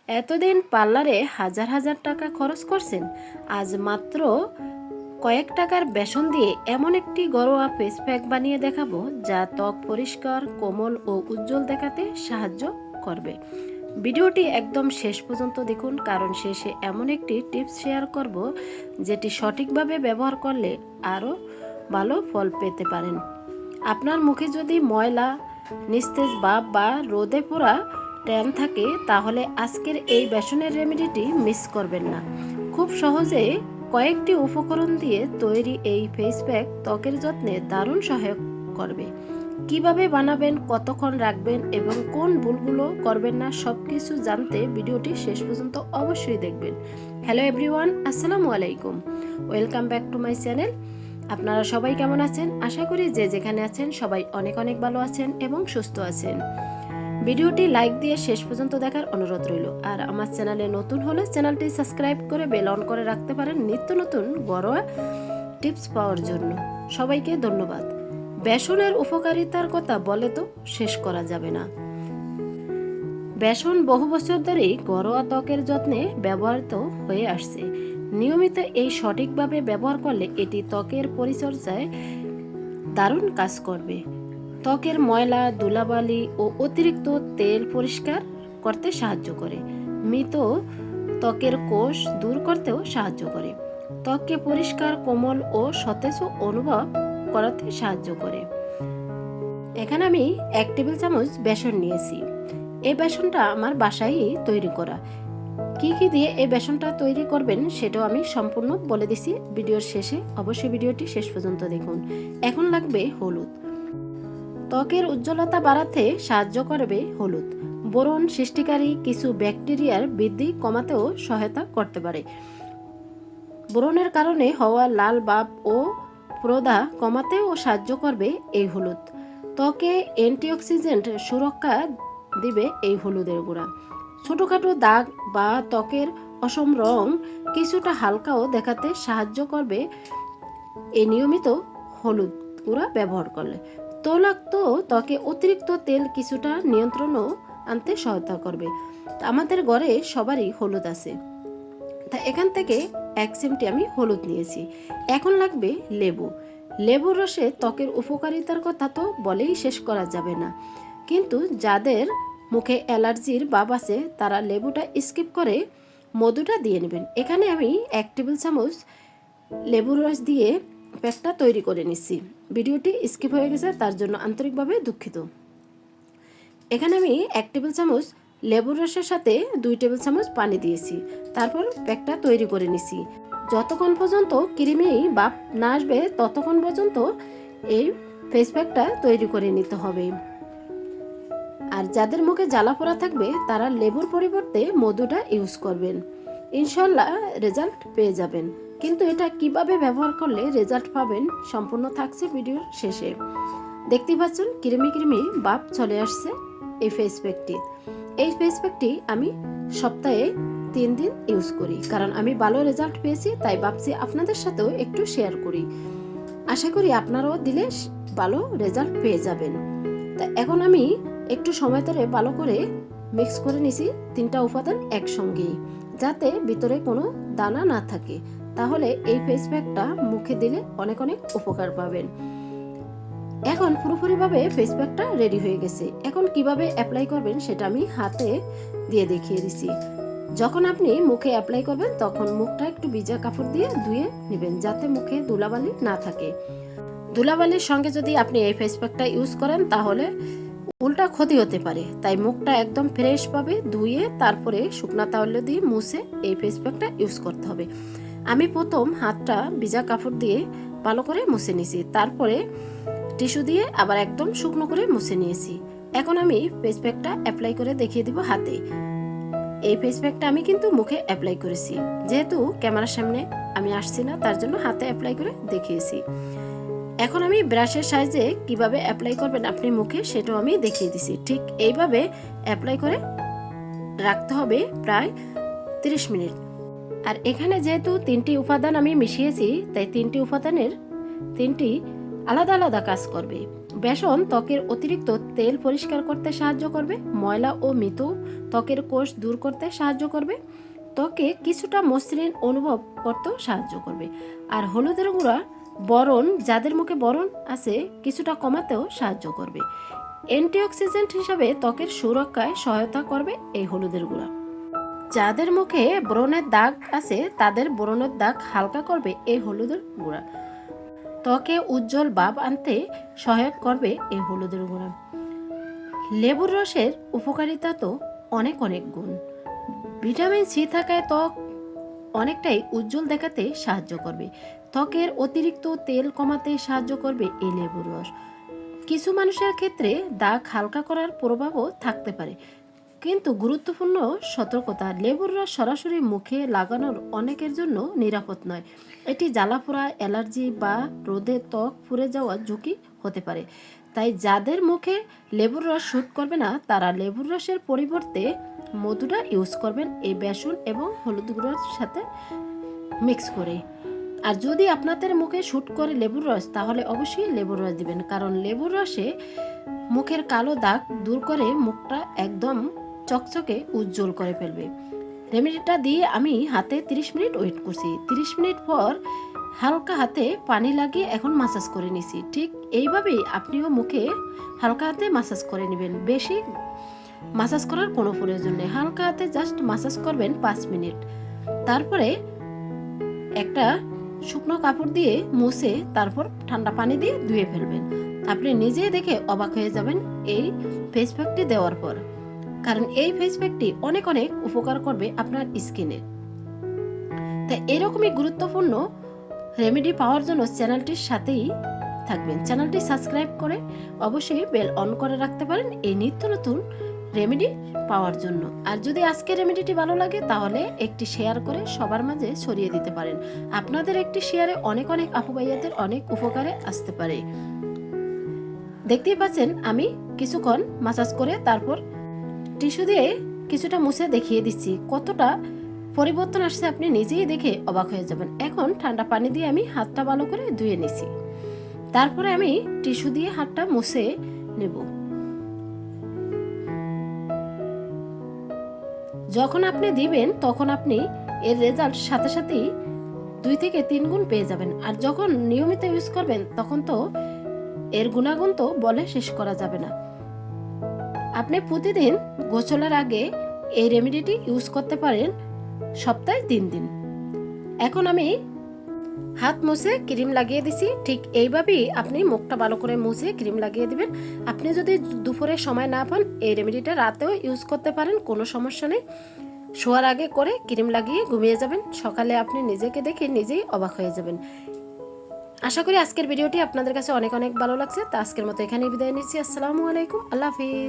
এতদিন পার্লারে হাজার হাজার টাকা খরচ করছেন, আজ মাত্র কয়েক টাকার বেসন দিয়ে এমন একটি ঘরোয়া ফেস প্যাক বানিয়ে দেখাবো যা ত্বক পরিষ্কার, কোমল ও উজ্জ্বল দেখাতে সাহায্য করবে। ভিডিওটি একদম শেষ পর্যন্ত দেখুন, কারণ শেষে এমন একটি টিপস শেয়ার করব যেটি সঠিকভাবে ব্যবহার করলে আরও ভালো ফল পেতে পারেন। আপনার মুখে যদি ময়লা, নিস্তেজ ভাব বা রোদে পোড়া ট্যান থাকে, তাহলে আজকের এই বেসনের রেমেডিটি মিস করবেন না। খুব সহজে কয়েকটি উপকরণ দিয়ে তৈরি এই ফেস প্যাক ত্বকের যত্নে দারুণ সহায়ক করবে। কিভাবে বানাবেন, কতক্ষণ রাখবেন এবং কোন ভুলগুলো করবেন না, সব কিছু জানতে ভিডিওটি শেষ পর্যন্ত অবশ্যই দেখবেন। হ্যালো এভরিওয়ান, আসসালামু আলাইকুম, welcome back to my channel. আপনারা সবাই কেমন আছেন? আশা করি যে যেখানে আছেন সবাই অনেক অনেক ভালো আছেন এবং সুস্থ আছেন। ভিডিওটি লাইক দিয়ে শেষ পর্যন্ত দেখার অনুরোধ রইল। আর আমার চ্যানেলে নতুন হলে চ্যানেলটি সাবস্ক্রাইব করে বেল অন করে রাখতে পারেন নিত্য নতুন ঘরোয়া টিপস পাওয়ার জন্য। সবাইকে ধন্যবাদ। বেসনের উপকারিতার কথা বলে তো শেষ করা যাবে না। বেসন বহু বছর ধরেই ঘরোয়া ত্বকের যত্নে ব্যবহৃত হয়ে আসছে। নিয়মিত এই সঠিকভাবে ব্যবহার করলে এটি ত্বকের পরিচর্যায় দারুণ কাজ করবে। ত্বকের ময়লা, ধুলাবালি ও অতিরিক্ত তেল পরিষ্কার করতে সাহায্য করে। মৃত ত্বকের কোষ দূর করতেও সাহায্য করে। ত্বককে পরিষ্কার, কোমল ও সতেজ অনুভব করাতে সাহায্য করে। এখানে আমি 1 টেবিল চামচ বেসন নিয়েছি। এই বেসনটা আমার বাসায় তৈরি করা। কি কি দিয়ে এই বেসনটা তৈরি করবেন সেটাও আমি সম্পূর্ণ বলে দিছি ভিডিওর শেষে। অবশ্যই ভিডিওটি শেষ পর্যন্ত দেখুন। এখন লাগবে হলুদ। ত্বকের উজ্জ্বলতা বাড়াতে সাহায্য করবে হলুদ। বোরন সৃষ্টিকারী কিছু ব্যাকটেরিয়ার বৃদ্ধি কমাতেও সহায়তা করতে পারে। বোরনের কারণে হওয়া লাল ভাব ও প্রদাহ কমাতেও সাহায্য করবে এই হলুদ। ত্বকে অ্যান্টিঅক্সিডেন্ট সুরক্ষা দিবে এই হলুদের গুঁড়া। ছোটখাটো দাগ বা ত্বকের অসম রং কিছুটা হালকাও দেখাতে সাহায্য করবে এই নিয়মিত হলুদ গুঁড়া ব্যবহার করলে। তৈলাক্ত ত্বকে অতিরিক্ত তেল কিছুটা নিয়ন্ত্রণও আনতে সহায়তা করবে। আমাদের ঘরে সবারই হলুদ আছে, তা এখান থেকে 1 চিমটি আমি হলুদ নিয়েছি। এখন লাগবে লেবু। লেবুর রসে ত্বকের উপকারিতার কথা তো বলেই শেষ করা যাবে না, কিন্তু যাদের মুখে অ্যালার্জির ভাব আছে তারা লেবুটা স্কিপ করে মধুটা দিয়ে নেবেন। এখানে আমি 1 টেবিল চামচ লেবুর রস দিয়ে প্যাকটা তৈরি করে নিচ্ছি। ভিডিওটি স্কিপ হয়ে গেছে, তার জন্য আন্তরিকভাবে দুঃখিত। এখানে আমি 1 টেবিল চামচ লেবুর রসের সাথে 2 টেবিল চামচ পানি দিয়েছি। তারপর প্যাকটা তৈরি করে নিছি। যতক্ষণ পর্যন্ত ক্রিমি ভাব না আসবে ততক্ষণ পর্যন্ত এই ফেস প্যাকটা তৈরি করে নিতে হবে। আর যাদের মুখে জ্বালা পোড়া থাকবে তারা লেবুর পরিবর্তে মধুটা ইউজ করবেন। ইনশাল্লাহ রেজাল্ট পেয়ে যাবেন। কিন্তু এটা কিভাবে ব্যবহার করলে রেজাল্ট পাবেন সম্পূর্ণ থাকছে ভিডিওর শেষে। দেখতেই পাচ্ছেন ক্রিমি ক্রিমি ভাব চলে আসছে এই ফেস প্যাকটি। এই ফেস প্যাকটি আমি সপ্তাহে 3 দিন ইউজ করি, কারণ আমি ভালো রেজাল্ট পেয়েছি, তাই ভাবছি আপনাদের সাথেও একটু শেয়ার করি। আশা করি আপনারাও দিলে ভালো রেজাল্ট পেয়ে যাবেন। তা এখন আমি একটু সময় ধরে ভালো করে মিক্স করে নিছি 3টা উপাদান একসঙ্গেই, যাতে ভিতরে কোনো দানা না থাকে। তাহলে এই ফেস প্যাকটা মুখে দিলে অনেক অনেক উপকার পাবেন। এখন পুরোপুরিভাবে ফেস প্যাকটা রেডি হয়ে গেছে। এখন কিভাবে অ্যাপ্লাই করবেন সেটা আমি হাতে দিয়ে দেখিয়ে দিছি। যখন আপনি মুখে অ্যাপ্লাই করবেন তখন মুখটা একটু ভিজা কাপড় দিয়ে ধুয়ে নেবেন, যাতে মুখে ধুলাবালি না থাকে। ধুলাবালির সঙ্গে যদি আপনি এই ফেস প্যাকটা ইউজ করেন তাহলে উল্টা ক্ষতি হতে পারে। তাই মুখটা একদম ফ্রেশ ভাবে ধুয়ে তারপরে শুকনা তাওয়াল দিয়ে মুছে এই ফেস প্যাকটা ইউজ করতে হবে। আমি প্রথম হাতটা ভিজা কাপড় দিয়ে ভালো করে মুছে নিয়েছি, তারপরে টিস্যু দিয়ে আবার একদম শুকনো করে মুছে নিয়েছি। এখন আমি ফেস প্যাকটা অ্যাপ্লাই করে দেখিয়ে দিব হাতে। এই ফেস প্যাকটা আমি কিন্তু মুখে অ্যাপ্লাই করেছি, যেহেতু ক্যামেরার সামনে আমি আসছি না তার জন্য হাতে অ্যাপ্লাই করে দেখিয়েছি। এখন আমি ব্রাশের সাহায্যে কিভাবে অ্যাপ্লাই করবেন আপনি মুখে সেটাও আমি দেখিয়ে দিছি। ঠিক এইভাবে অ্যাপ্লাই করে রাখতে হবে প্রায় 30 মিনিট। আর এখানে যেহেতু 3টি উপাদান আমি মিশিয়েছি, তাই 3টি উপাদানের 3টি আলাদা আলাদা কাজ করবে। বেসন ত্বকের অতিরিক্ত তেল পরিষ্কার করতে সাহায্য করবে, ময়লা ও মৃত ত্বকের কোষ দূর করতে সাহায্য করবে, ত্বকে কিছুটা মসৃণ অনুভব করতেও সাহায্য করবে। আর হলুদের গুঁড়া বরণ, যাদের মুখে বরণ আছে, কিছুটা কমাতেও সাহায্য করবে। অ্যান্টিঅক্সিডেন্ট হিসাবে ত্বকের সুরক্ষায় সহায়তা করবে এই হলুদের গুঁড়া। যাদের মুখে ব্রণের দাগ আছে তাদের ব্রণের দাগ হালকা করবে এই হলুদের গুঁড়া। ত্বকে উজ্জ্বল ভাব আনতে সহায়ক করবে এই হলুদের গুঁড়া। লেবুর রসের উপকারিতা তো অনেক গুণ। ভিটামিন সি থাকায় ত্বক অনেকটাই উজ্জ্বল দেখাতে সাহায্য করবে। ত্বকের অতিরিক্ত তেল কমাতে সাহায্য করবে এই লেবুর রস। কিছু মানুষের ক্ষেত্রে দাগ হালকা করার প্রভাবও থাকতে পারে, কিন্তু গুরুত্বপূর্ণ সতর্কতা, লেবুর রস সরাসরি মুখে লাগানোর অনেকের জন্য নিরাপদ নয়। এটি জ্বালাপোড়া, অ্যালার্জি বা রোদে ত্বক পুড়ে যাওয়ার ঝুঁকি হতে পারে। তাই যাদের মুখে লেবুর রস শ্যুট করবে না তারা লেবুর রসের পরিবর্তে মধুটা ইউজ করবেন এই বেসন এবং হলুদ গুঁড়োর সাথে মিক্স করে। আর যদি আপনাদের মুখে শ্যুট করে লেবুর রস তাহলে অবশ্যই লেবুর রস দিবেন, কারণ লেবুর রসে মুখের কালো দাগ দূর করে মুখটা একদম চকচকে উজ্জ্বল করে ফেলবে। রেমেডিটা দিয়ে আমি হাতে 30 মিনিট ওয়েট করছি। 30 মিনিট পর হালকা হাতে পানি লাগিয়ে এখন মাসাজ করে নিছি। ঠিক এইভাবেই আপনিও মুখে হালকা হাতে মাসাজ করে নেবেন। বেশি মাসাজ করার কোনো প্রয়োজন নেই, হালকা হাতে জাস্ট মাসাজ করবেন 5 মিনিট। তারপরে একটা শুকনো কাপড় দিয়ে মুছে তারপর ঠান্ডা পানি দিয়ে ধুয়ে ফেলবেন। আপনি নিজেই দেখে অবাক হয়ে যাবেন এই ফেস প্যাকটি দেওয়ার পর, কারণ এই ফেস প্যাকটি অনেক উপকার করবে আপনার স্কিনে। তাই এরকমই গুরুত্বপূর্ণ রেমেডি পাওয়ার জন্য চ্যানেলটির সাথেই থাকবেন। চ্যানেলটি সাবস্ক্রাইব করে অবশ্যই বেল অন করে রাখতে পারেন এই নিত্য নতুন রেমেডি পাওয়ার জন্য। আর যদি আজকের রেমেডিটি ভালো লাগে তাহলে একটি শেয়ার করে সবার মাঝে ছড়িয়ে দিতে পারেন। আপনাদের একটি শেয়ারে অনেক আপু ভাইয়াদের অনেক উপকারে আসতে পারে। দেখতেই পাচ্ছেন আমি কিছুক্ষণ মাসাজ করে তারপর টিস্যু দিয়ে কিছুটা মুছে দেখিয়ে দিচ্ছি কতটা পরিবর্তন আসছে, আপনি নিজেই দেখে অবাক হয়ে যাবেন। এখন ঠান্ডা পানি দিয়ে আমি হাতটা ভালো করে ধুয়ে নিছি, তারপরে আমি টিস্যু দিয়ে হাতটা মুছে নেব। যখন আপনি দিবেন তখন আপনি এর রেজাল্ট সাথে সাথেই 2 থেকে 3 গুণ পেয়ে যাবেন। আর যখন নিয়মিত ইউজ করবেন তখন তো এর গুণাগুণ তো বলে শেষ করা যাবে না। আপনি প্রতিদিন গোসলের আগে এই রেমেডিটি ইউজ করতে পারেন সপ্তাহে 3 দিন। এখন আমি হাত মুছে ক্রিম লাগিয়ে দিছি। ঠিক এইভাবেই আপনি মুখটা ভালো করে মুছে ক্রিম লাগিয়ে দিবেন। আপনি যদি দুপুরে সময় না পান এই রেমেডিটা রাতেও ইউজ করতে পারেন, কোনো সমস্যা নেই। শোয়ার আগে করে ক্রিম লাগিয়ে ঘুমিয়ে যাবেন, সকালে আপনি নিজেকে দেখে নিজেই অবাক হয়ে যাবেন। আশা করি আজকের ভিডিওটি আপনাদের কাছে অনেক ভালো লাগছে। তো আজকের মতো এখানেই বিদায় নিচ্ছি। আসসালামু আলাইকুম, আল্লাহ হাফিজ।